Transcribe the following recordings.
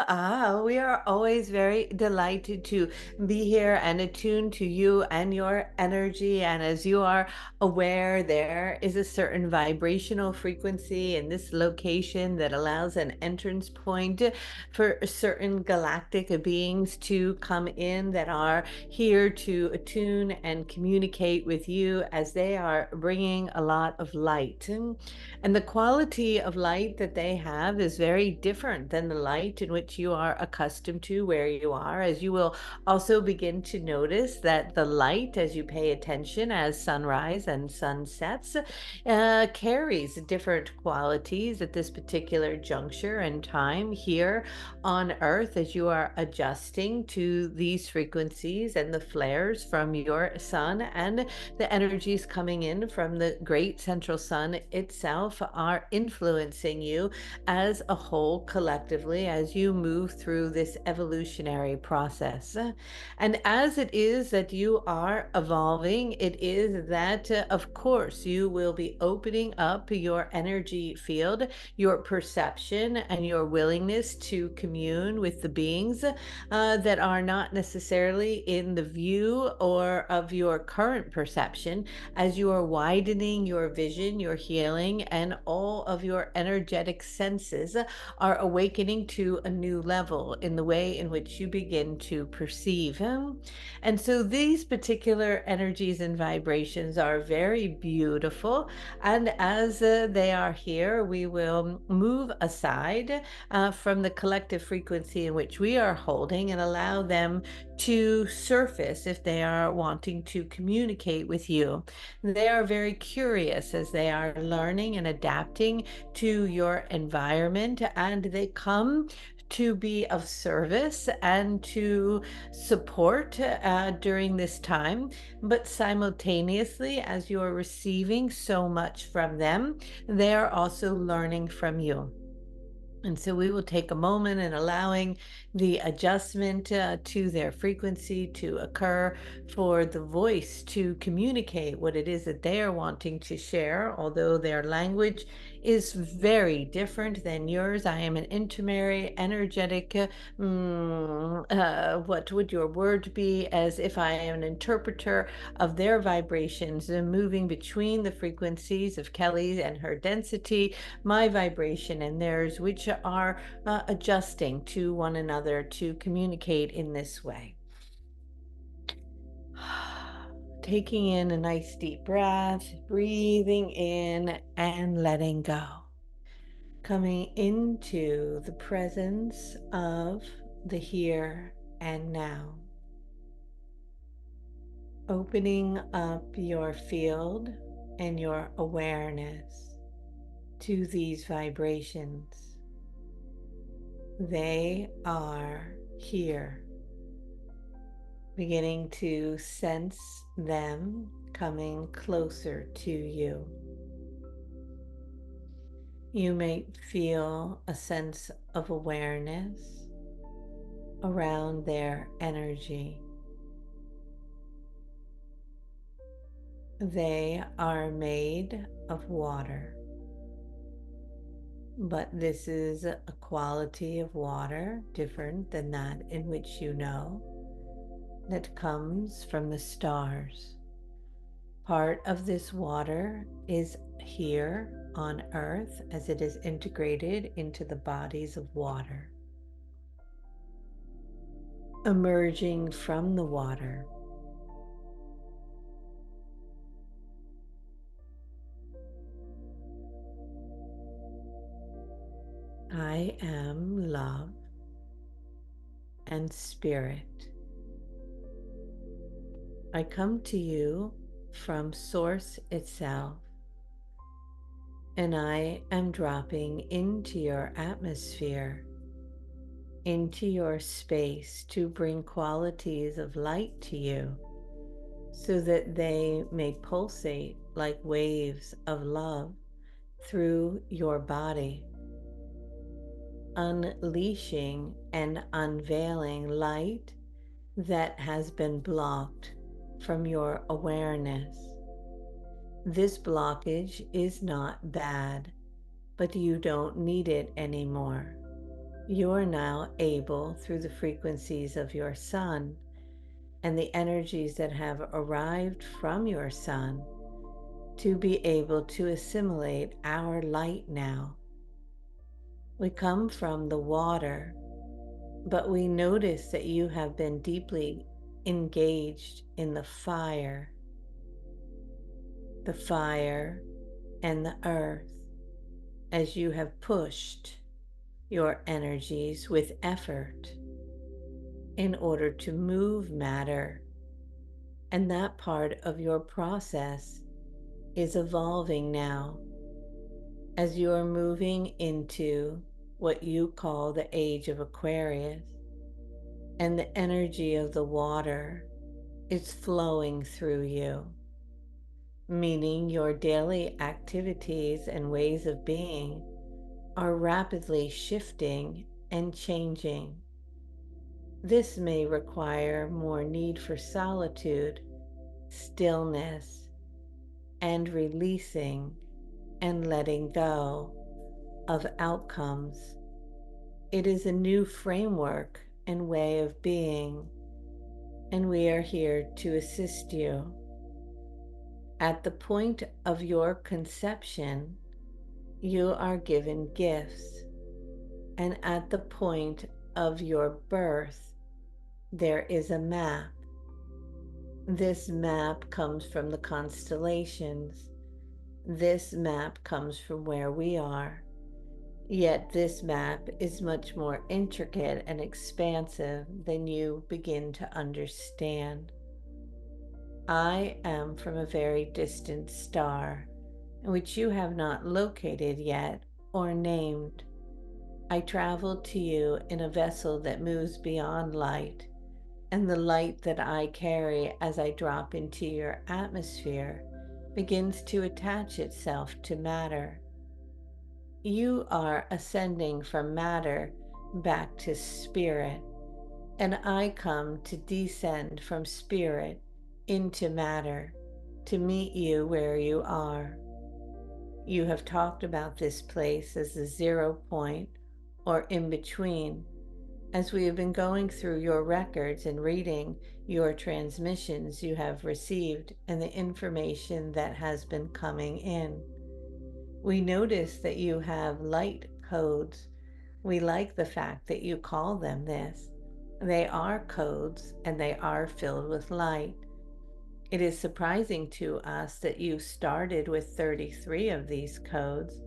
We are always very delighted to be here and attuned to you and your energy. And as you are aware, there is a certain vibrational frequency in this location that allows an entrance point for certain galactic beings to come in that are here to attune and communicate with you as they are bringing a lot of light. And the quality of light that they have is very different than the light in which you are accustomed to where you are, as you will also begin to notice that the light, as you pay attention as sunrise and sunsets, carries different qualities at this particular juncture and time here on Earth as you are adjusting to these frequencies and the flares from your sun and the energies coming in from the great central sun itself are influencing you as a whole collectively as you move through this evolutionary process. And as it is that you are evolving, it is that, of course, you will be opening up your energy field, your perception, and your willingness to commune with the beings that are not necessarily in the view or of your current perception, as you are widening your vision, your healing, and all of your energetic senses are awakening to a new level in the way in which you begin to perceive. And so these particular energies and vibrations are very beautiful. And as they are here, we will move aside from the collective frequency in which we are holding and allow them to surface if they are wanting to communicate with you. They are very curious as they are learning and adapting to your environment, and they come to be of service and to support during this time. But simultaneously, as you are receiving so much from them, they are also learning from you. And so we will take a moment and allowing the adjustment to their frequency to occur for the voice to communicate what it is that they are wanting to share, although their language is very different than yours. I am an intermediary, energetic, what would your word be? As if I am an interpreter of their vibrations and moving between the frequencies of Kelly and her density, my vibration and theirs, which are adjusting to one another to communicate in this way. Taking in a nice deep breath, breathing in and letting go. Coming into the presence of the here and now. Opening up your field and your awareness to these vibrations. They are here. Beginning to sense them coming closer to you. You may feel a sense of awareness around their energy. They are made of water, but this is a quality of water different than that in which you know, that comes from the stars. Part of this water is here on Earth as it is integrated into the bodies of water. Emerging from the water, I am love and spirit. I come to you from Source itself, and I am dropping into your atmosphere, into your space to bring qualities of light to you so that they may pulsate like waves of love through your body, unleashing and unveiling light that has been blocked from your awareness. This blockage is not bad, but you don't need it anymore. You're now able, through the frequencies of your sun and the energies that have arrived from your sun, to be able to assimilate our light now. We come from the water, but we notice that you have been deeply engaged in the fire and the earth, as you have pushed your energies with effort in order to move matter. And that part of your process is evolving now as you are moving into what you call the Age of Aquarius, and the energy of the water is flowing through you, meaning your daily activities and ways of being are rapidly shifting and changing. This may require more need for solitude, stillness, and releasing and letting go of outcomes. It is a new framework and way of being, and we are here to assist you. At the point of your conception, you are given gifts, and at the point of your birth, there is a map. This map comes from the constellations. This map comes from where we are. Yet this map is much more intricate and expansive than you begin to understand. I am from a very distant star, which you have not located yet or named. I travel to you in a vessel that moves beyond light, and the light that I carry as I drop into your atmosphere begins to attach itself to matter. You are ascending from matter back to spirit, and I come to descend from spirit into matter to meet you where you are. You have talked about this place as the 0 point or in between. As we have been going through your records and reading your transmissions you have received and the information that has been coming in, we notice that you have light codes. We like the fact that you call them this. They are codes and they are filled with light. It is surprising to us that you started with 33 of these codes.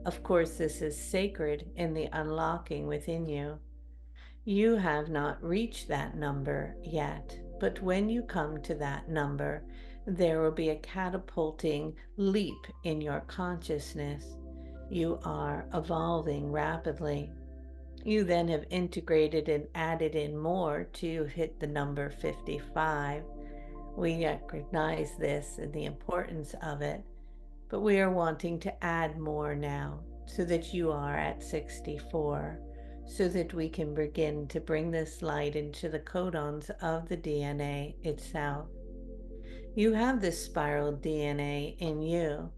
Of course, this is sacred in the unlocking within you. You have not reached that number yet, but when you come to that number, there will be a catapulting leap in your consciousness. You are evolving rapidly. You then have integrated and added in more to hit the number 55. We recognize this and the importance of it, but we are wanting to add more now so that you are at 64, so that we can begin to bring this light into the codons of the DNA itself. You have this spiral DNA in you.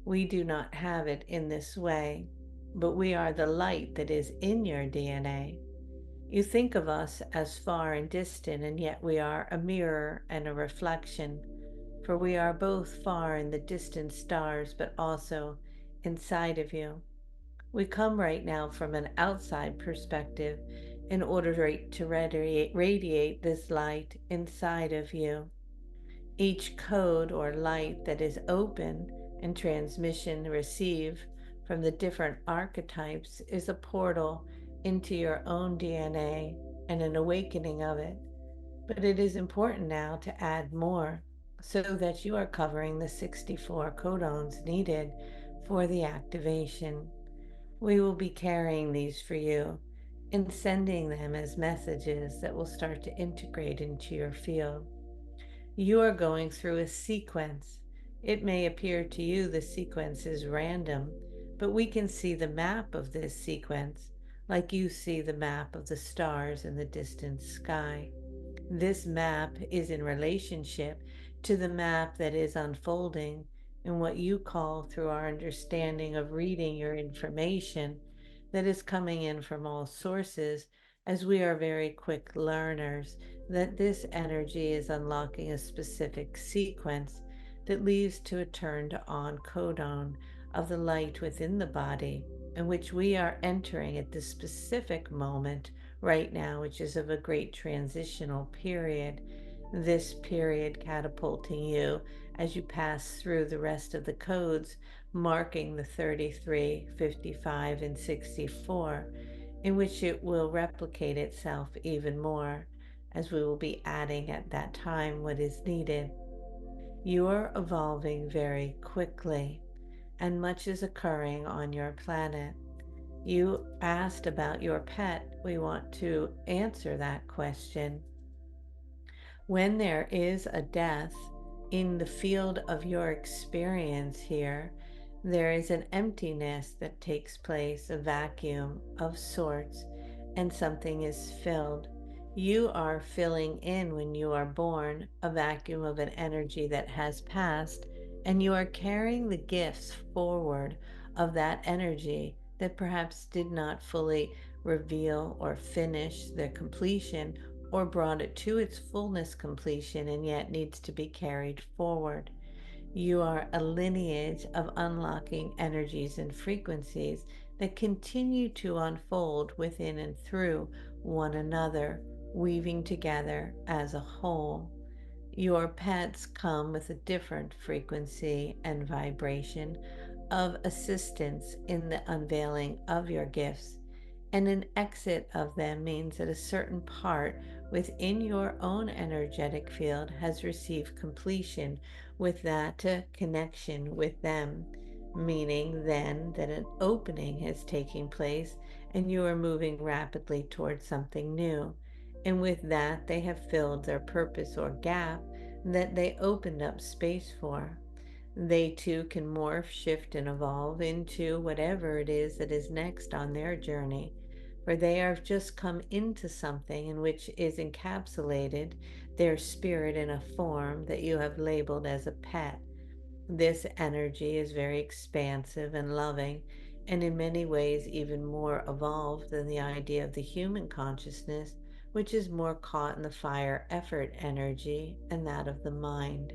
We do not have it in this way, but we are the light that is in your DNA. You think of us as far and distant, and yet we are a mirror and a reflection, for we are both far in the distant stars, but also inside of you. We come right now from an outside perspective in order to radiate this light inside of you. Each code or light that is open and transmission receive from the different archetypes is a portal into your own DNA and an awakening of it. But it is important now to add more so that you are covering the 64 codons needed for the activation. We will be carrying these for you and sending them as messages that will start to integrate into your field. You are going through a sequence. It may appear to you the sequence is random, but we can see the map of this sequence like you see the map of the stars in the distant sky. This map is in relationship to the map that is unfolding in what you call, through our understanding of reading your information, that is coming in from all sources, as we are very quick learners, that this energy is unlocking a specific sequence that leads to a turned on codon of the light within the body, in which we are entering at this specific moment right now, which is of a great transitional period. This period catapulting you as you pass through the rest of the codes, marking the 33, 55, and 64, in which it will replicate itself even more, as we will be adding at that time what is needed. You are evolving very quickly, and much is occurring on your planet. You asked about your pet. We want to answer that question. When there is a death in the field of your experience here, there is an emptiness that takes place, a vacuum of sorts, and something is filled. You are filling in when you are born a vacuum of an energy that has passed, and you are carrying the gifts forward of that energy that perhaps did not fully reveal or finish their completion, or brought it to its fullness completion, and yet needs to be carried forward. You are a lineage of unlocking energies and frequencies that continue to unfold within and through one another, weaving together as a whole. Your pets come with a different frequency and vibration of assistance in the unveiling of your gifts, and an exit of them means that a certain part within your own energetic field has received completion with that connection with them, meaning then that an opening is taking place and you are moving rapidly towards something new. And with that, they have filled their purpose or gap that they opened up space for. They too can morph, shift, and evolve into whatever it is that is next on their journey, for they have just come into something in which is encapsulated their spirit in a form that you have labeled as a pet. This energy is very expansive and loving, and in many ways even more evolved than the idea of the human consciousness, which is more caught in the fire effort energy and that of the mind.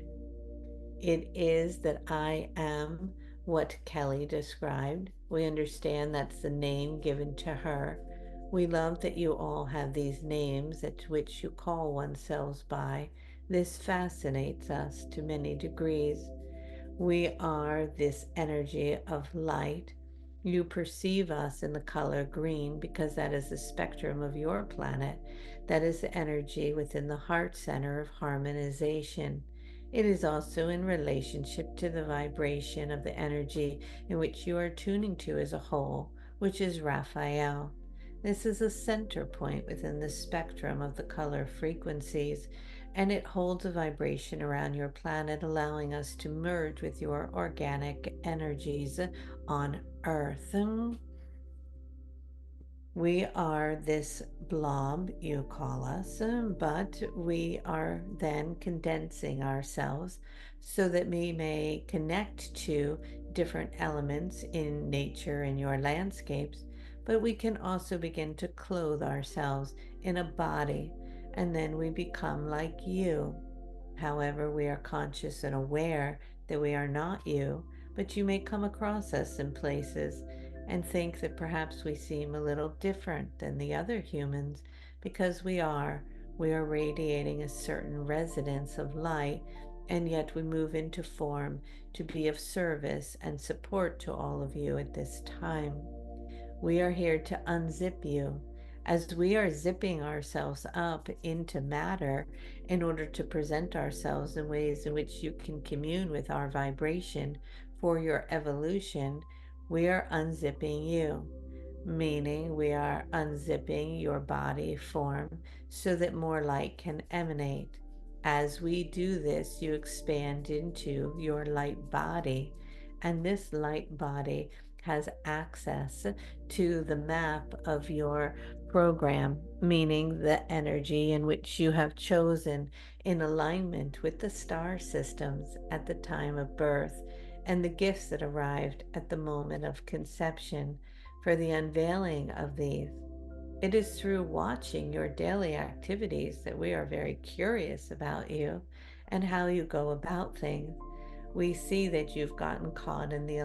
It is that I am what Kelly described. We understand that's the name given to her. We love that you all have these names at which you call oneselves by. This fascinates us to many degrees. We are this energy of light. You perceive us in the color green because that is the spectrum of your planet. That is the energy within the heart center of harmonization. It is also in relationship to the vibration of the energy in which you are tuning to as a whole, which is Raphael. This is a center point within the spectrum of the color frequencies, and it holds a vibration around your planet, allowing us to merge with your organic energies on Earth. We are this blob, you call us, but we are then condensing ourselves so that we may connect to different elements in nature and your landscapes, but we can also begin to clothe ourselves in a body, and then we become like you. However, we are conscious and aware that we are not you, but you may come across us in places and think that perhaps we seem a little different than the other humans, because we are radiating a certain resonance of light, and yet we move into form to be of service and support to all of you at this time. We are here to unzip you, as we are zipping ourselves up into matter in order to present ourselves in ways in which you can commune with our vibration for your evolution. We are unzipping you, meaning we are unzipping your body form so that more light can emanate. As we do this, you expand into your light body, and this light body has access to the map of your program, meaning the energy in which you have chosen in alignment with the star systems at the time of birth and the gifts that arrived at the moment of conception. for the unveiling of these. It is through watching your daily activities that we are very curious about you and how you go about things. We see that you've gotten caught in the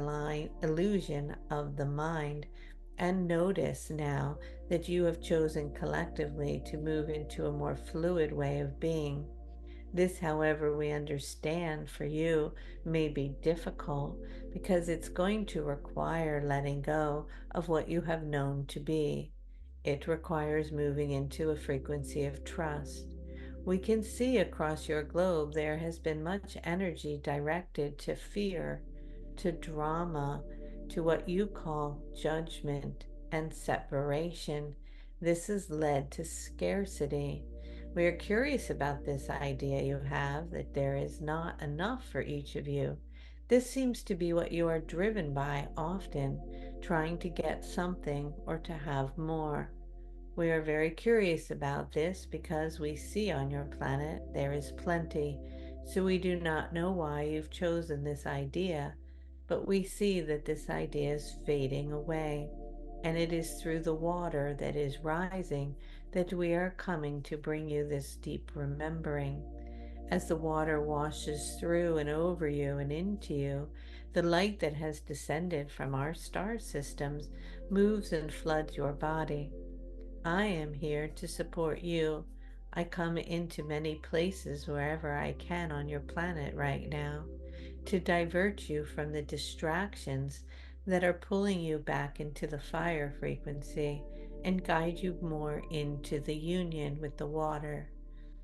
illusion of the mind and notice now that you have chosen collectively to move into a more fluid way of being. This, however, we understand for you may be difficult because it's going to require letting go of what you have known to be. It requires moving into a frequency of trust. We can see across your globe there has been much energy directed to fear, to drama, to what you call judgment and separation. This has led to scarcity. We are curious about this idea you have that there is not enough for each of you. This seems to be what you are driven by often, trying to get something or to have more. We are very curious about this because we see on your planet there is plenty, so we do not know why you've chosen this idea, but we see that this idea is fading away, and it is through the water that is rising that we are coming to bring you this deep remembering. As the water washes through and over you and into you, the light that has descended from our star systems moves and floods your body. I am here to support you. I come into many places wherever I can on your planet right now to divert you from the distractions that are pulling you back into the fire frequency and guide you more into the union with the water.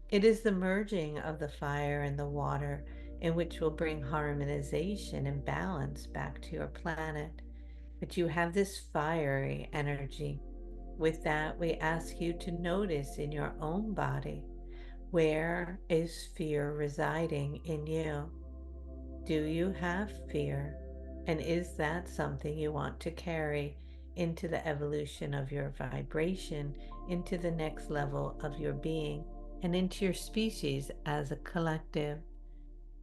It is the merging of the fire and the water in which will bring harmonization and balance back to your planet. But you have this fiery energy. With that, we ask you to notice in your own body, where is fear residing in you? Do you have fear? And is that something you want to carry into the evolution of your vibration, into the next level of your being, and into your species as a collective?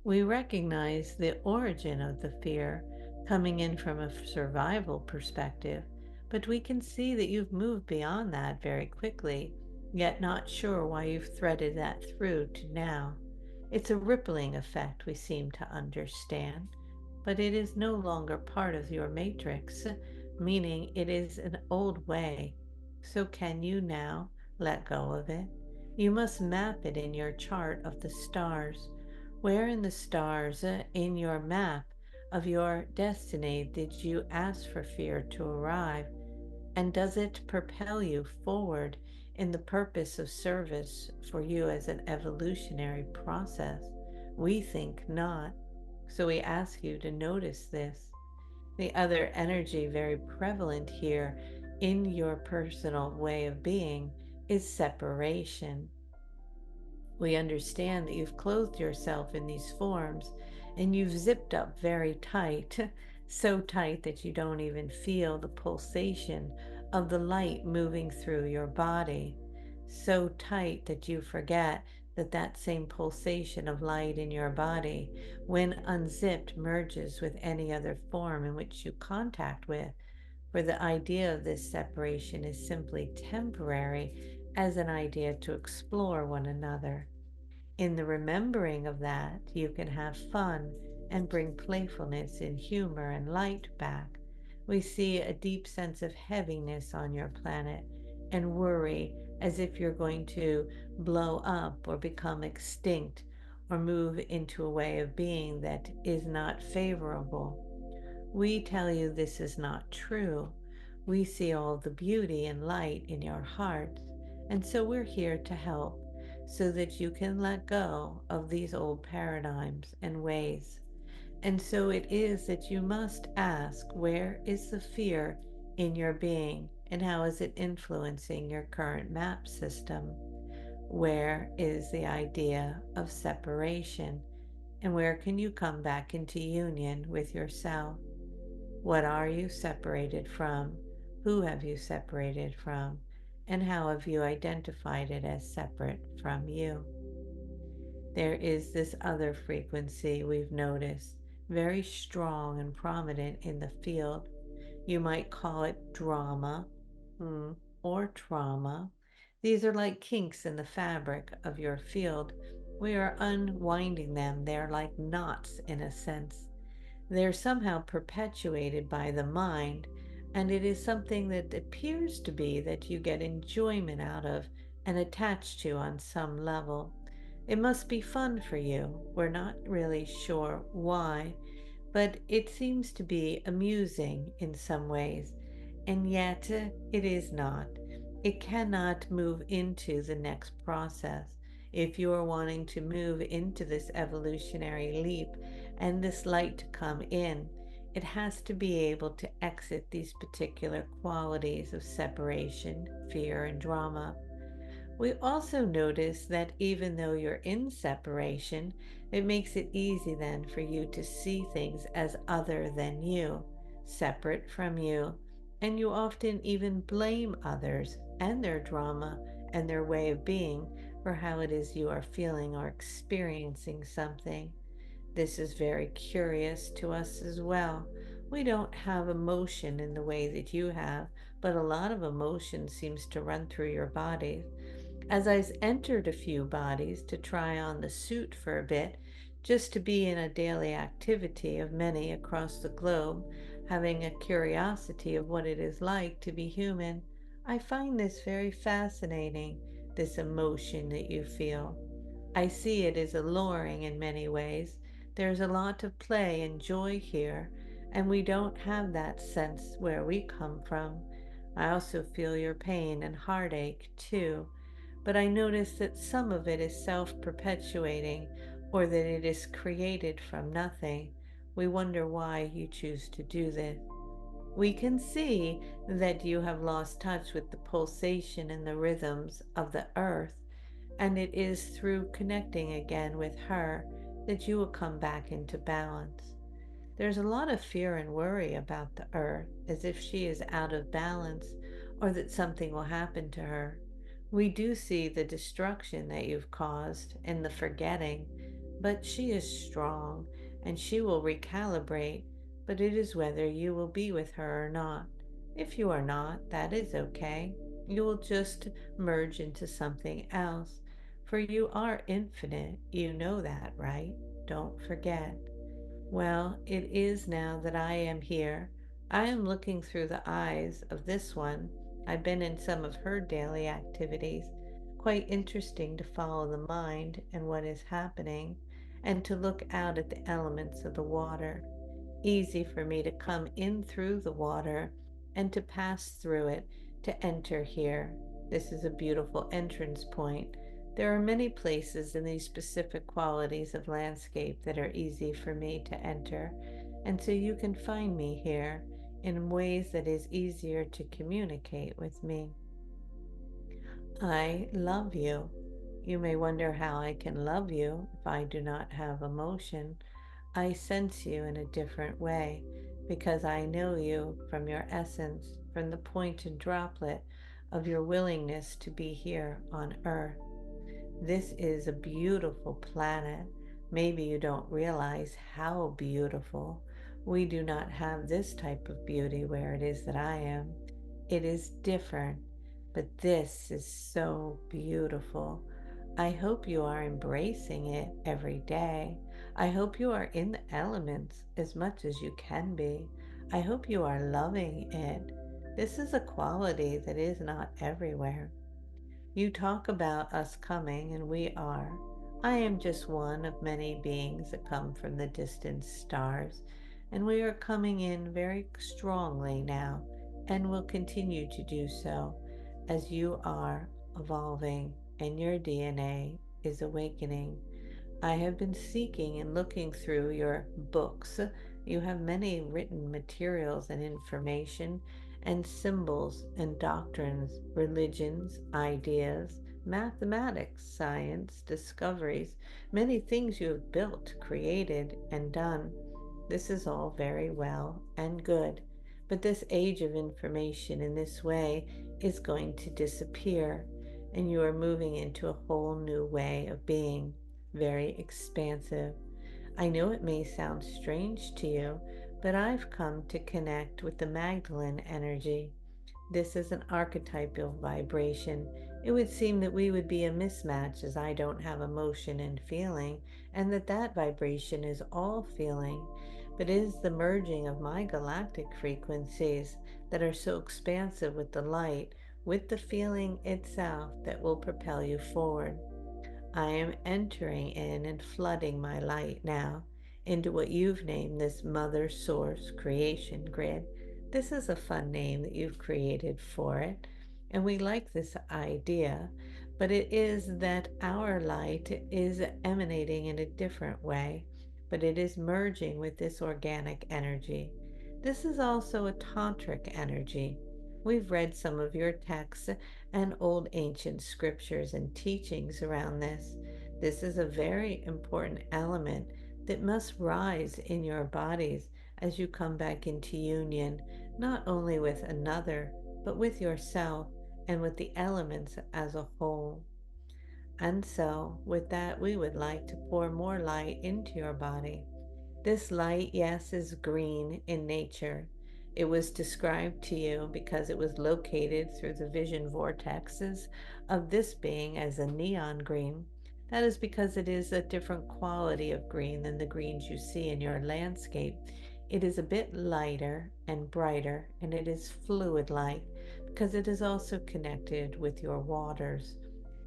We recognize the origin of the fear coming in from a survival perspective, but we can see that you've moved beyond that very quickly, yet not sure why you've threaded that through to now. It's a rippling effect we seem to understand, but it is no longer part of your matrix, meaning it is an old way. So can you now let go of it? You must map it in your chart of the stars. Where in the stars, in your map of your destiny, did you ask for fear to arrive? And does it propel you forward in the purpose of service for you as an evolutionary process? We think not. So we ask you to notice this. The other energy very prevalent here in your personal way of being is separation. We understand that you've clothed yourself in these forms and you've zipped up very tight, so tight that you don't even feel the pulsation of the light moving through your body, so tight that you forget that that same pulsation of light in your body, when unzipped, merges with any other form in which you contact with. For the idea of this separation is simply temporary as an idea to explore one another. In the remembering of that, you can have fun and bring playfulness and humor and light back. We see a deep sense of heaviness on your planet and worry as if you're going to blow up or become extinct or move into a way of being that is not favorable. We tell you this is not true. We see all the beauty and light in your hearts, and so we're here to help so that you can let go of these old paradigms and ways. And so it is that you must ask, where is the fear in your being and how is it influencing your current map system? Where is the idea of separation? And where can you come back into union with yourself? What are you separated from? Who have you separated from? And how have you identified it as separate from you? There is this other frequency we've noticed, very strong and prominent in the field. You might call it drama, or trauma. These are like kinks in the fabric of your field. We are unwinding them. They're like knots in a sense. They're somehow perpetuated by the mind, and it is something that appears to be that you get enjoyment out of and attached to on some level. It must be fun for you. We're not really sure why, but it seems to be amusing in some ways, and yet it is not. It cannot move into the next process. If you are wanting to move into this evolutionary leap and this light to come in, it has to be able to exit these particular qualities of separation, fear, and drama. We also notice that even though you're in separation, it makes it easy then for you to see things as other than you, separate from you, and you often even blame others and their drama and their way of being for how it is you are feeling or experiencing something. This is very curious to us as well. We don't have emotion in the way that you have, but a lot of emotion seems to run through your body. As I entered a few bodies to try on the suit for a bit, just to be in a daily activity of many across the globe, having a curiosity of what it is like to be human, I find this very fascinating, this emotion that you feel. I see it as alluring in many ways. There's a lot of play and joy here, and we don't have that sense where we come from. I also feel your pain and heartache too, but I notice that some of it is self perpetuating or that it is created from nothing. We wonder why you choose to do this. We can see that you have lost touch with the pulsation and the rhythms of the earth, and it is through connecting again with her that you will come back into balance. There's a lot of fear and worry about the earth, as if she is out of balance or that something will happen to her. We do see the destruction that you've caused and the forgetting, but she is strong and she will recalibrate, but it is whether you will be with her or not. If you are not, that is okay. You will just merge into something else, for you are infinite. You know that, right? Don't forget. Well, it is now that I am here. I am looking through the eyes of this one. I've been in some of her daily activities. Quite interesting to follow the mind and what is happening, and to look out at the elements of the water. Easy for me to come in through the water and to pass through it to enter here. This is a beautiful entrance point. There are many places in these specific qualities of landscape that are easy for me to enter, and so you can find me here in ways that is easier to communicate with me. I love you. You may wonder how I can love you if I do not have emotion. I sense you in a different way because I know you from your essence, from the point and droplet of your willingness to be here on earth. This is a beautiful planet. Maybe you don't realize how beautiful. We do not have this type of beauty where it is that I am. It is different, but this is so beautiful. I hope you are embracing it every day. I hope you are in the elements as much as you can be. I hope you are loving it. This is a quality that is not everywhere. You talk about us coming, and we are. I am just one of many beings that come from the distant stars, and we are coming in very strongly now, and will continue to do so as you are evolving and your DNA is awakening. I have been seeking and looking through your books. You have many written materials and information and symbols and doctrines, religions, ideas, mathematics, science, discoveries, many things you have built, created, and done. This is all very well and good, but this age of information in this way is going to disappear, and you are moving into a whole new way of being, very expansive. I know it may sound strange to you, but I've come to connect with the Magdalene energy. This is an archetypal vibration. It would seem that we would be a mismatch as I don't have emotion and feeling, and that vibration is all feeling, but it is the merging of my galactic frequencies that are so expansive with the light, with the feeling itself that will propel you forward. I am entering in and flooding my light now into what you've named this Mother Source Creation Grid. This is a fun name that you've created for it, and we like this idea, but it is that our light is emanating in a different way, but it is merging with this organic energy. This is also a tantric energy. We've read some of your texts and old ancient scriptures and teachings around this. This is a very important element that must rise in your bodies as you come back into union, not only with another, but with yourself and with the elements as a whole. And so, with that, we would like to pour more light into your body. This light, yes, is green in nature. It was described to you because it was located through the vision vortexes of this being as a neon green. That is because it is a different quality of green than the greens you see in your landscape. It is a bit lighter and brighter, and it is fluid like because it is also connected with your waters.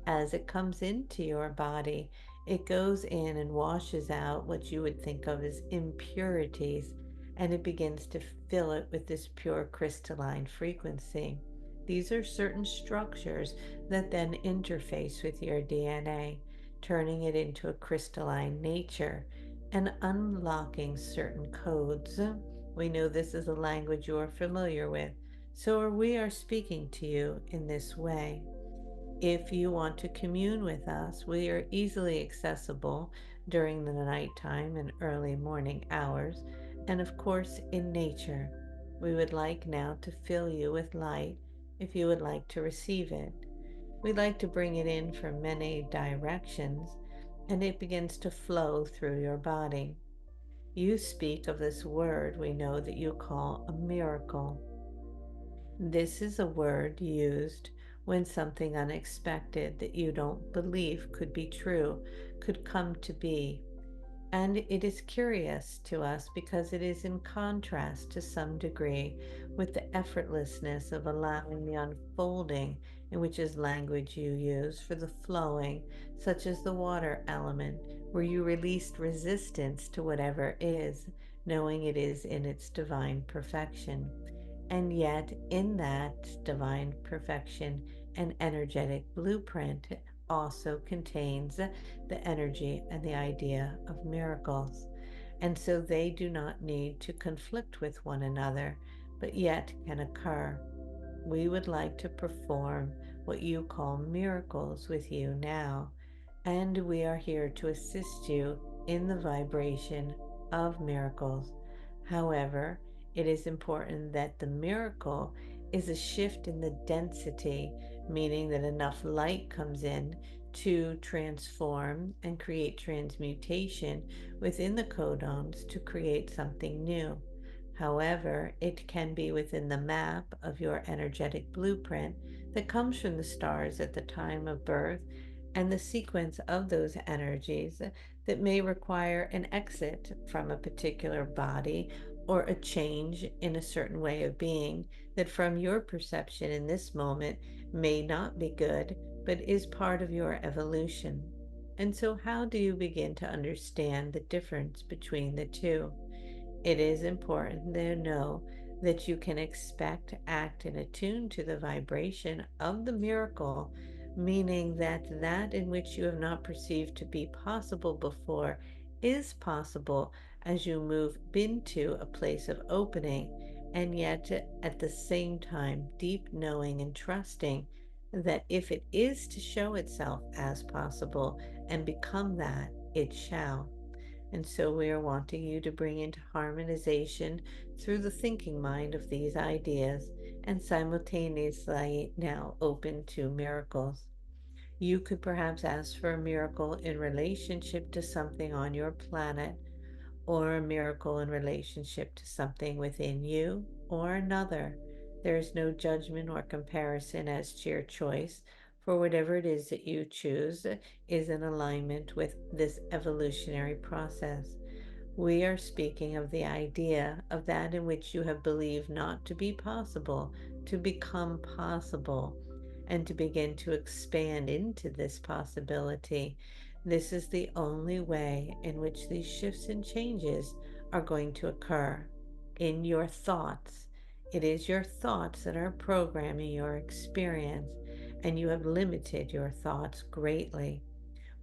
As it comes into your body, it goes in and washes out what you would think of as impurities, and it begins to fill it with this pure crystalline frequency. These are certain structures that then interface with your DNA, turning it into a crystalline nature and unlocking certain codes. We know this is a language you are familiar with, so we are speaking to you in this way. If you want to commune with us, we are easily accessible during the nighttime and early morning hours, and of course in nature. We would like now to fill you with light if you would like to receive it. We'd like to bring it in from many directions, and it begins to flow through your body. You speak of this word we know that you call a miracle. This is a word used when something unexpected that you don't believe could be true could come to be. And it is curious to us because it is in contrast to some degree with the effortlessness of allowing the unfolding, in which is language you use for the flowing, such as the water element, where you released resistance to whatever is, knowing it is in its divine perfection. And yet, in that divine perfection, an energetic blueprint also contains the energy and the idea of miracles. And so they do not need to conflict with one another, but yet can occur. We would like to perform what you call miracles with you now, and we are here to assist you in the vibration of miracles. However, it is important that the miracle is a shift in the density, meaning that enough light comes in to transform and create transmutation within the codons to create something new. However, it can be within the map of your energetic blueprint that comes from the stars at the time of birth and the sequence of those energies that may require an exit from a particular body or a change in a certain way of being that, from your perception in this moment, may not be good, but is part of your evolution. And so, how do you begin to understand the difference between the two? It is important to know that you can expect, act, and attune to the vibration of the miracle, meaning that that in which you have not perceived to be possible before is possible as you move into a place of opening, and yet at the same time, deep knowing and trusting that if it is to show itself as possible and become that, it shall. And so we are wanting you to bring into harmonization through the thinking mind of these ideas and simultaneously now open to miracles. You could perhaps ask for a miracle in relationship to something on your planet, or a miracle in relationship to something within you or another. There is no judgment or comparison as to your choice, for whatever it is that you choose is in alignment with this evolutionary process. We are speaking of the idea of that in which you have believed not to be possible, to become possible, and to begin to expand into this possibility. This is the only way in which these shifts and changes are going to occur in your thoughts. It is your thoughts that are programming your experience, and you have limited your thoughts greatly.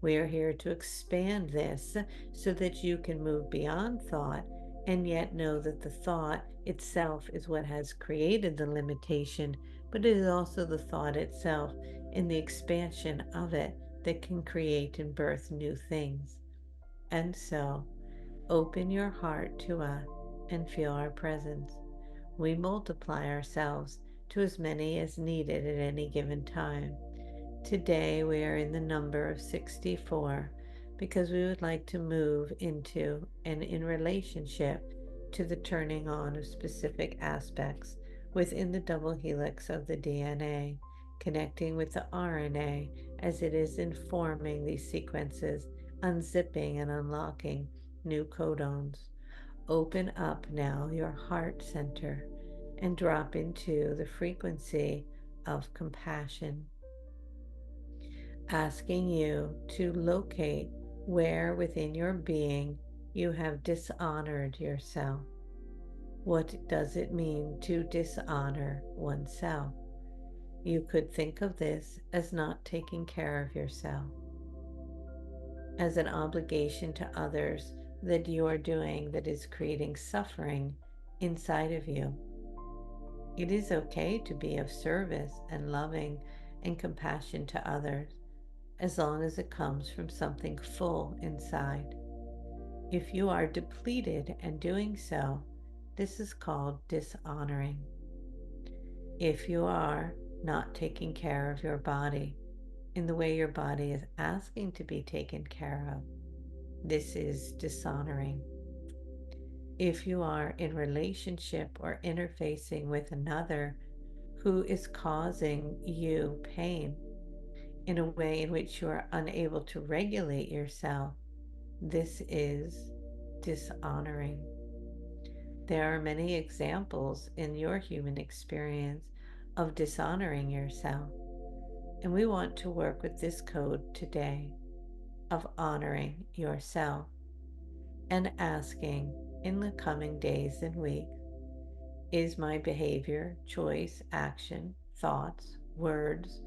We are here to expand this so that you can move beyond thought and yet know that the thought itself is what has created the limitation, but it is also the thought itself and the expansion of it that can create and birth new things. And so, open your heart to us and feel our presence. We multiply ourselves to as many as needed at any given time. Today we are in the number of 64 because we would like to move into and in relationship to the turning on of specific aspects within the double helix of the DNA, connecting with the RNA as it is informing these sequences, unzipping and unlocking new codons. Open up now your heart center and drop into the frequency of compassion, asking you to locate where within your being you have dishonored yourself. What does it mean to dishonor oneself? You could think of this as not taking care of yourself, as an obligation to others that you are doing that is creating suffering inside of you. It is okay to be of service and loving and compassion to others, as long as it comes from something full inside. If you are depleted and doing so, this is called dishonoring. If you are not taking care of your body in the way your body is asking to be taken care of, this is dishonoring. If you are in relationship or interfacing with another who is causing you pain in a way in which you are unable to regulate yourself, this is dishonoring. There are many examples in your human experience of dishonoring yourself, and we want to work with this code today of honoring yourself and asking in the coming days and weeks, is my behavior, choice, action, thoughts, words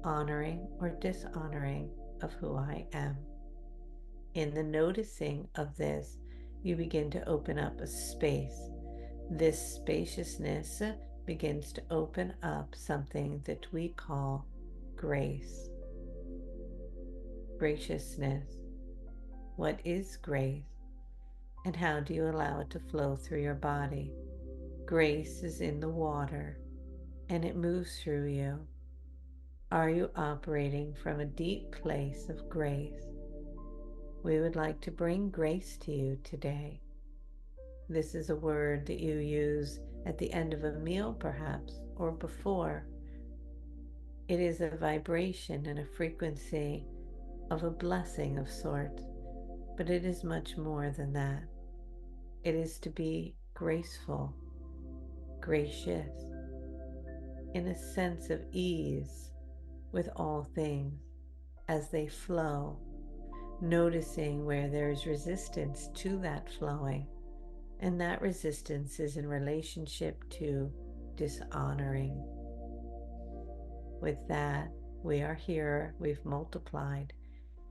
honoring or dishonoring of who I am? In the noticing of this, you begin to open up a space. This spaciousness begins to open up something that we call grace. Graciousness. What is grace? And how do you allow it to flow through your body? Grace is in the water and it moves through you. Are you operating from a deep place of grace? We would like to bring grace to you today. This is a word that you use at the end of a meal, perhaps, or before. It is a vibration and a frequency of a blessing of sorts, but it is much more than that. It is to be graceful, gracious, in a sense of ease with all things as they flow, noticing where there is resistance to that flowing, and that resistance is in relationship to dishonoring. With that, we are here, we've multiplied,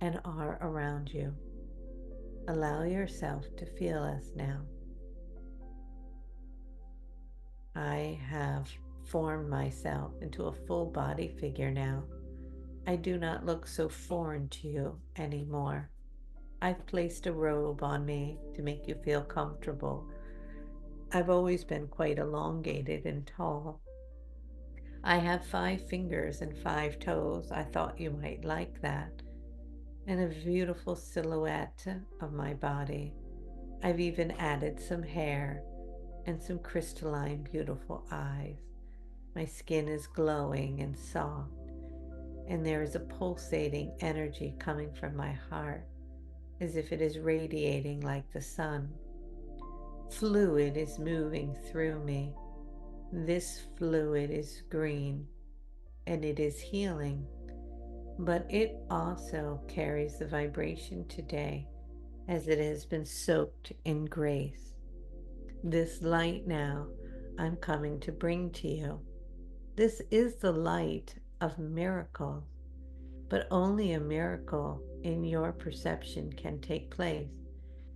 and are around you. Allow yourself to feel us now. I have formed myself into a full body figure now. I do not look so foreign to you anymore. I've placed a robe on me to make you feel comfortable. I've always been quite elongated and tall. I have 5 fingers and 5 toes. I thought you might like that. And a beautiful silhouette of my body. I've even added some hair and some crystalline, beautiful eyes. My skin is glowing and soft, and there is a pulsating energy coming from my heart as if it is radiating like the sun. Fluid is moving through me. This fluid is green and it is healing, but it also carries the vibration today as it has been soaked in grace. This light now I'm coming to bring to you. This is the light of miracles, but only a miracle in your perception can take place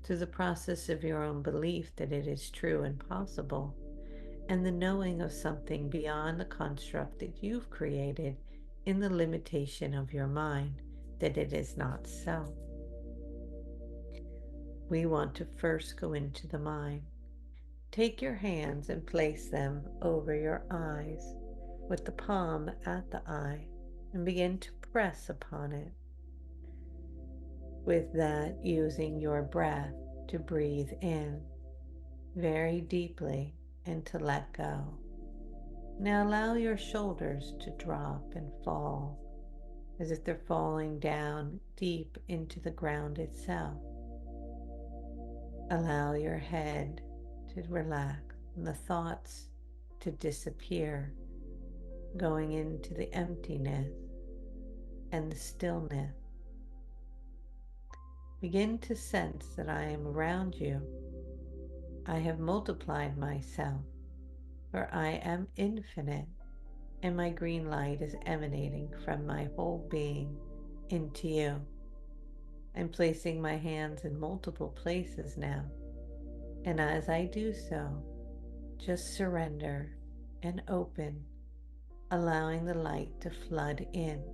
through the process of your own belief that it is true and possible, and the knowing of something beyond the construct that you've created in the limitation of your mind that it is not so. We want to first go into the mind. Take your hands and place them over your eyes with the palm at the eye and begin to press upon it. With that, using your breath to breathe in very deeply and to let go. Now allow your shoulders to drop and fall as if they're falling down deep into the ground itself. Allow your head to relax and the thoughts to disappear, going into the emptiness and the stillness. Begin to sense that I am around you. I have multiplied myself, for I am infinite, and my green light is emanating from my whole being into you. I'm placing my hands in multiple places now, and as I do so, just surrender and open, allowing the light to flood in.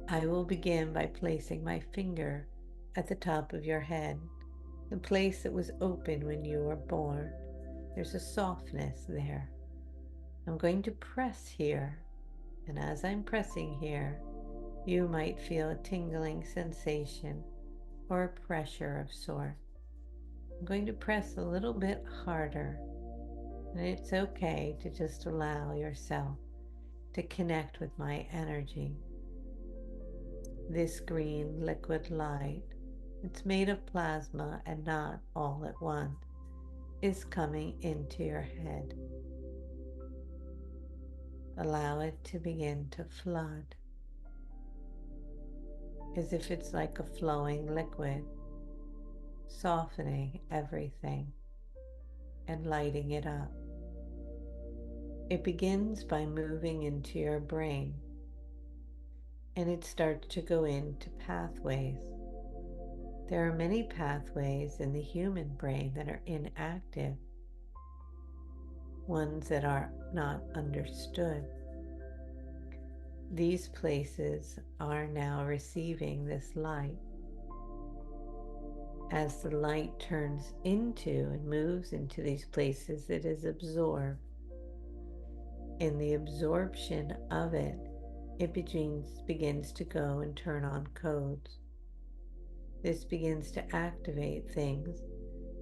I will begin by placing my finger at the top of your head, the place that was open when you were born. There's a softness there. I'm going to press here, and as I'm pressing here, you might feel a tingling sensation or a pressure of sort. I'm going to press a little bit harder, and it's okay to just allow yourself to connect with my energy. This green liquid light, it's made of plasma and not all at once, is coming into your head. Allow it to begin to flood, as if it's like a flowing liquid, softening everything and lighting it up. It begins by moving into your brain, and it starts to go into pathways. There are many pathways in the human brain that are inactive, ones that are not understood. These places are now receiving this light. As the light turns into and moves into these places, it is absorbed. In the absorption of it, it begins to go and turn on codes. This begins to activate things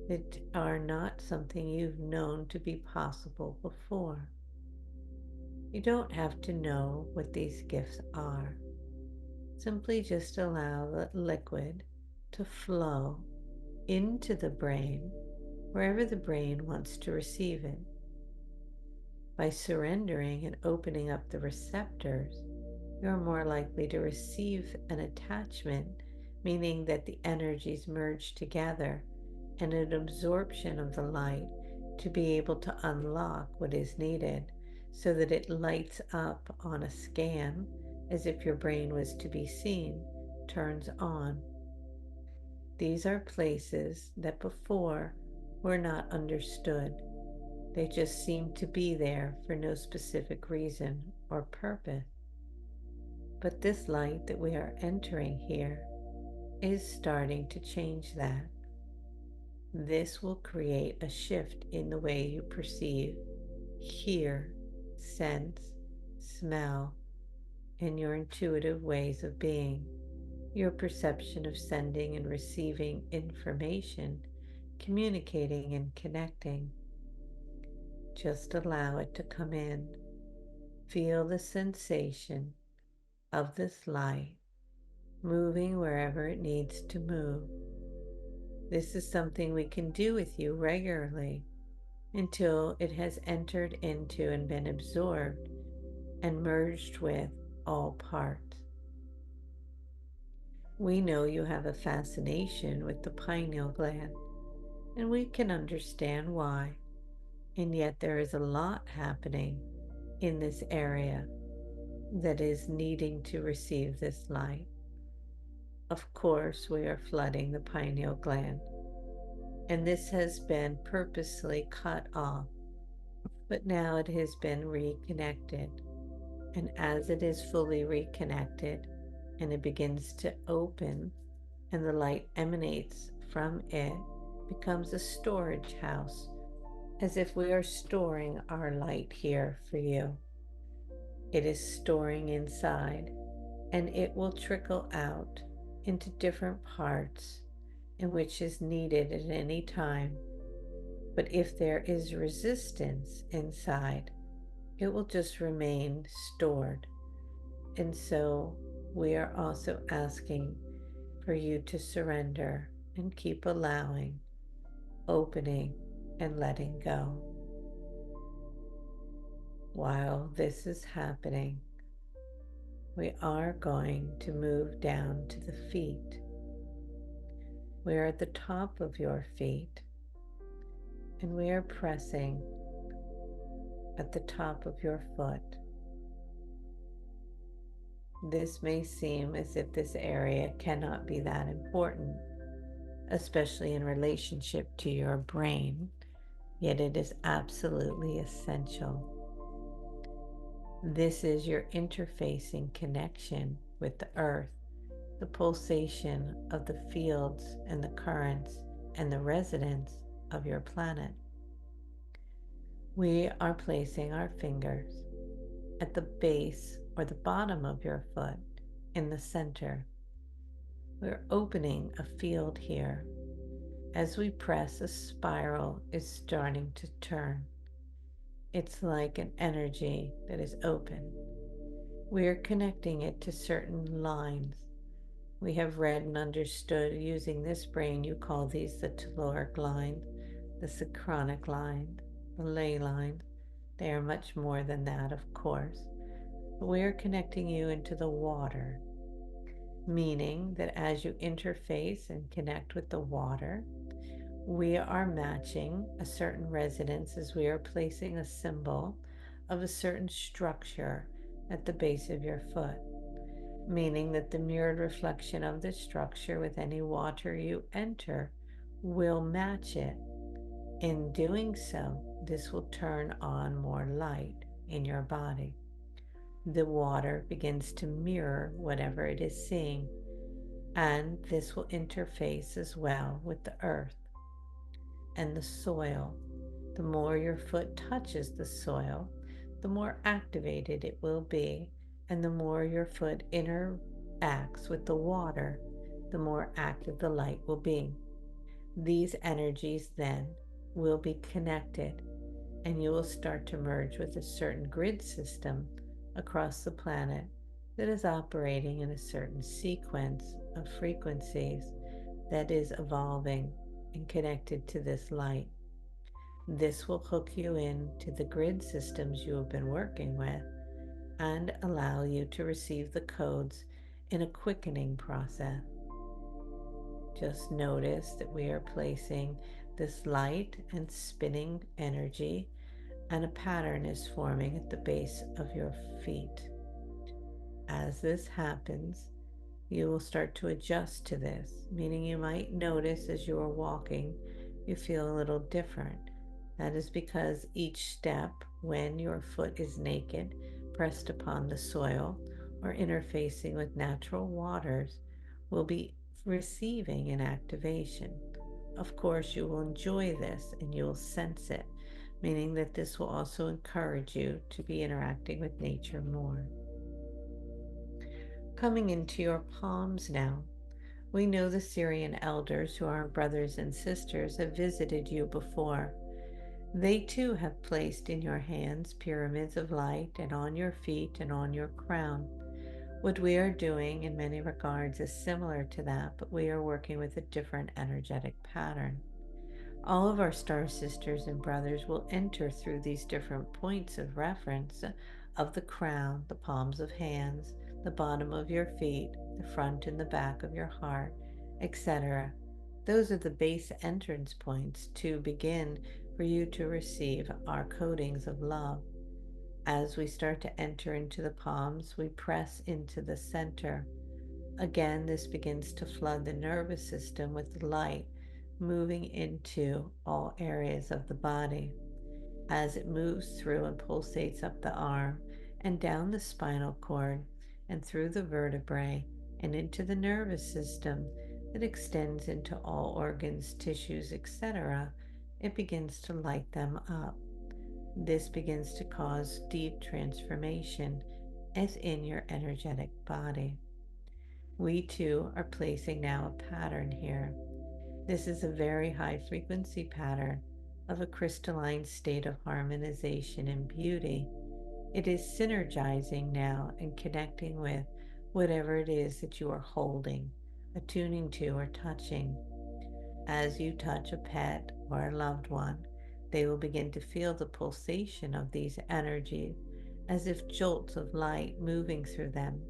that are not something you've known to be possible before. You don't have to know what these gifts are. Simply just allow the liquid to flow into the brain, wherever the brain wants to receive it. By surrendering and opening up the receptors, you're more likely to receive an attachment, meaning that the energies merge together, and an absorption of the light to be able to unlock what is needed so that it lights up on a scan as if your brain was to be seen, turns on. These are places that before were not understood. They just seemed to be there for no specific reason or purpose. But this light that we are entering here is starting to change that. This will create a shift in the way you perceive, hear, sense, smell, and your intuitive ways of being. your perception of sending and receiving information, communicating and connecting. Just allow it to come in. Feel the sensation of this light moving wherever it needs to move. This is something we can do with you regularly until it has entered into and been absorbed and merged with all parts. We know you have a fascination with the pineal gland, and we can understand why. And yet there is a lot happening in this area that is needing to receive this light. Of course, we are flooding the pineal gland, and this has been purposely cut off, but now it has been reconnected. And as it is fully reconnected and it begins to open and the light emanates from it, becomes a storage house, as if we are storing our light here for you. It is storing inside, and it will trickle out into different parts in which is needed at any time. But if there is resistance inside, it will just remain stored. And so we are also asking for you to surrender and keep allowing, opening, and letting go. While this is happening, we are going to move down to the feet. We are at the top of your feet, and we are pressing at the top of your foot. This may seem as if this area cannot be that important, especially in relationship to your brain, yet it is absolutely essential. This is your interfacing connection with the earth, the pulsation of the fields and the currents and the resonance of your planet. We are placing our fingers at the base or the bottom of your foot in the center. We're opening a field here. As we press, a spiral is starting to turn. It's like an energy that is open. We're connecting it to certain lines. We have read and understood using this brain, you call these the telluric line, the synchronic line, the ley line. They are much more than that, of course. But we are connecting you into the water, meaning that as you interface and connect with the water, we are matching a certain resonance as we are placing a symbol of a certain structure at the base of your foot, meaning that the mirrored reflection of this structure with any water you enter will match it. In doing so, this will turn on more light in your body. The water begins to mirror whatever it is seeing, and this will interface as well with the earth and the soil. The more your foot touches the soil, the more activated it will be, and the more your foot interacts with the water, the more active the light will be. These energies then will be connected, and you will start to merge with a certain grid system across the planet that is operating in a certain sequence of frequencies that is evolving and connected to this light. This will hook you into the grid systems you have been working with and allow you to receive the codes in a quickening process. Just notice that we are placing this light and spinning energy, and a pattern is forming at the base of your feet. As this happens, you will start to adjust to this, meaning you might notice as you are walking, you feel a little different. That is because each step, when your foot is naked, pressed upon the soil, or interfacing with natural waters, will be receiving an activation. Of course, you will enjoy this and you will sense it, meaning that this will also encourage you to be interacting with nature more. Coming into your palms now, we know the Syrian elders, who are brothers and sisters, have visited you before. They too have placed in your hands pyramids of light, and on your feet and on your crown. What we are doing in many regards is similar to that, but we are working with a different energetic pattern. All of our star sisters and brothers will enter through these different points of reference of the crown, the palms of hands, the bottom of your feet, the front and the back of your heart, etc. Those are the base entrance points to begin for you to receive our coatings of love. As we start to enter into the palms, we press into the center. Again, this begins to flood the nervous system with light, moving into all areas of the body. As it moves through and pulsates up the arm and down the spinal cord and through the vertebrae and into the nervous system that extends into all organs, tissues, etc., it begins to light them up. This begins to cause deep transformation as in your energetic body. We too are placing now a pattern here. This is a very high frequency pattern of a crystalline state of harmonization and beauty. It is synergizing now and connecting with whatever it is that you are holding, attuning to, or touching. As you touch a pet or a loved one, they will begin to feel the pulsation of these energies as if jolts of light moving through them.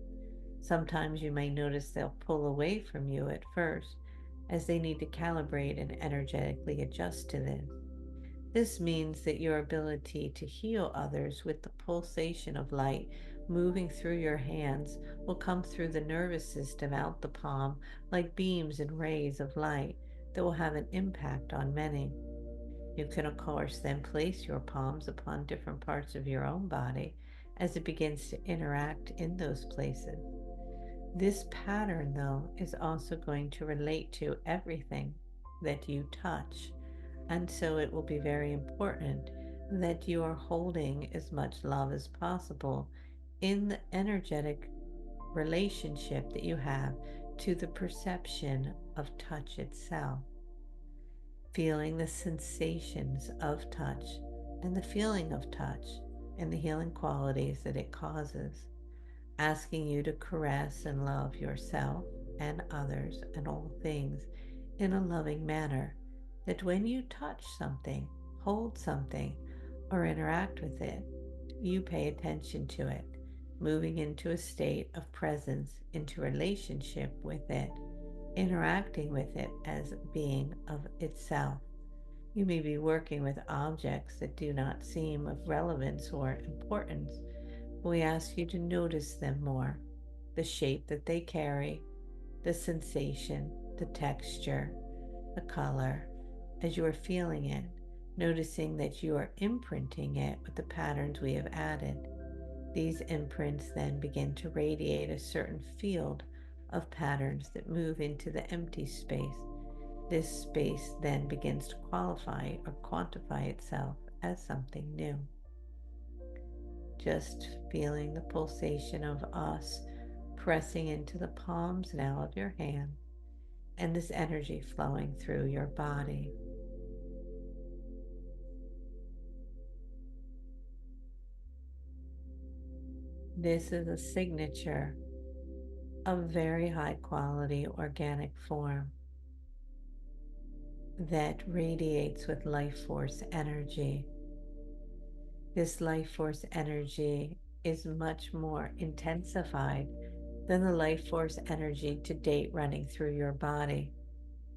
Sometimes you may notice they'll pull away from you at first as they need to calibrate and energetically adjust to this. This means that your ability to heal others with the pulsation of light moving through your hands will come through the nervous system out the palm like beams and rays of light that will have an impact on many. You can, of course, then place your palms upon different parts of your own body as it begins to interact in those places. This pattern, though, is also going to relate to everything that you touch. And so it will be very important that you are holding as much love as possible in the energetic relationship that you have to the perception of touch itself. Feeling the sensations of touch and the feeling of touch and the healing qualities that it causes, asking you to caress and love yourself and others and all things in a loving manner, that when you touch something, hold something, or interact with it, you pay attention to it, moving into a state of presence, into relationship with it, interacting with it as being of itself. You may be working with objects that do not seem of relevance or importance. We ask you to notice them more, the shape that they carry, the sensation, the texture, the color, as you are feeling it, noticing that you are imprinting it with the patterns we have added. These imprints then begin to radiate a certain field of patterns that move into the empty space. This space then begins to qualify or quantify itself as something new. Just feeling the pulsation of us pressing into the palms now of your hand, and this energy flowing through your body. This is a signature of very high quality organic form that radiates with life force energy. This life force energy is much more intensified than the life force energy to date running through your body.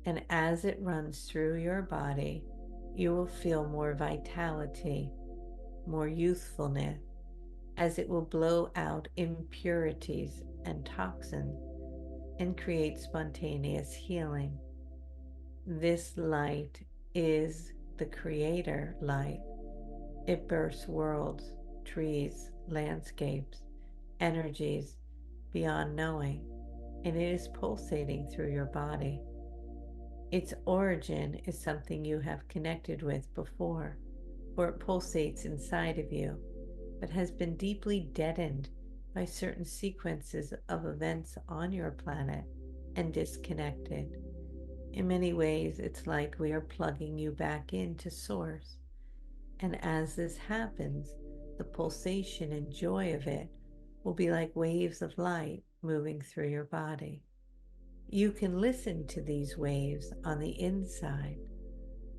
And as it runs through your body, you will feel more vitality, more youthfulness, as it will blow out impurities and toxins and create spontaneous healing. This light is the creator light. It births worlds, trees, landscapes, energies beyond knowing, and it is pulsating through your body. Its origin is something you have connected with before, for it pulsates inside of you, but has been deeply deadened by certain sequences of events on your planet and disconnected. In many ways, it's like we are plugging you back into Source. And as this happens, the pulsation and joy of it will be like waves of light moving through your body. You can listen to these waves on the inside.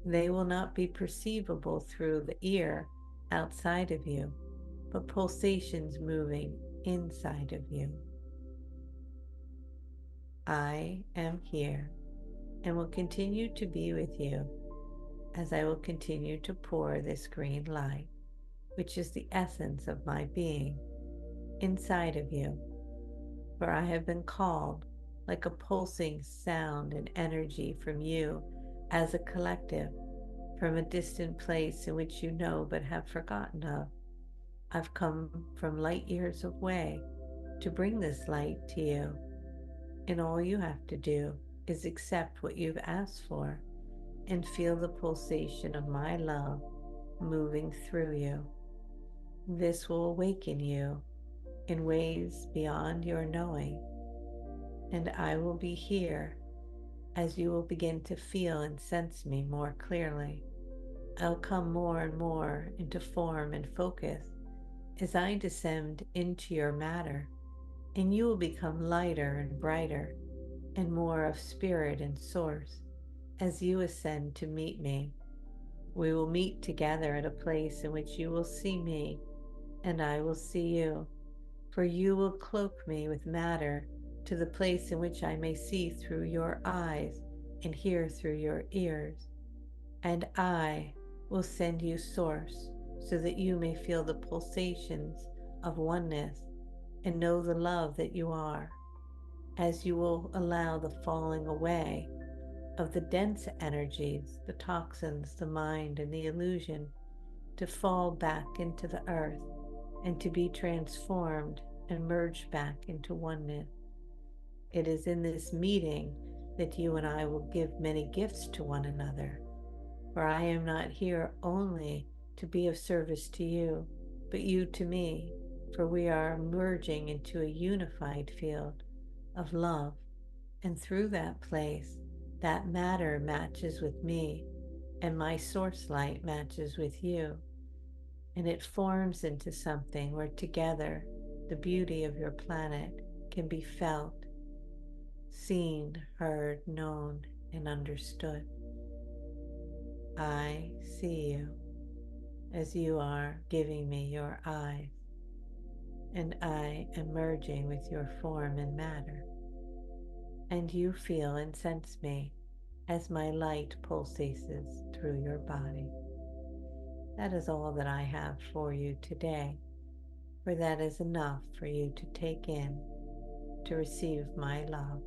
They will not be perceivable through the ear outside of you, but pulsations moving inside of you. I am here and will continue to be with you as I will continue to pour this green light, which is the essence of my being, inside of you. For I have been called like a pulsing sound and energy from you as a collective, from a distant place in which you know but have forgotten of. I've come from light years away to bring this light to you, and all you have to do is accept what you've asked for and feel the pulsation of my love moving through you. This will awaken you in ways beyond your knowing, and I will be here as you will begin to feel and sense me more clearly. I'll come more and more into form and focus as I descend into your matter, and you will become lighter and brighter and more of spirit and source as you ascend to meet me. We will meet together at a place in which you will see me and I will see you, for you will cloak me with matter to the place in which I may see through your eyes and hear through your ears. And I will send you source so that you may feel the pulsations of oneness and know the love that you are, as you will allow the falling away of the dense energies, the toxins, the mind, and the illusion to fall back into the earth and to be transformed and merged back into oneness. It is in this meeting that you and I will give many gifts to one another, for I am not here only to be of service to you, but you to me, for we are merging into a unified field of love, and through that place, that matter matches with me, and my source light matches with you, and it forms into something where together the beauty of your planet can be felt, seen, heard, known, and understood. I see you as you are giving me your eyes, and I am merging with your form and matter, and you feel and sense me as my light pulsates through your body. That is all that I have for you today, for that is enough for you to take in, to receive my love.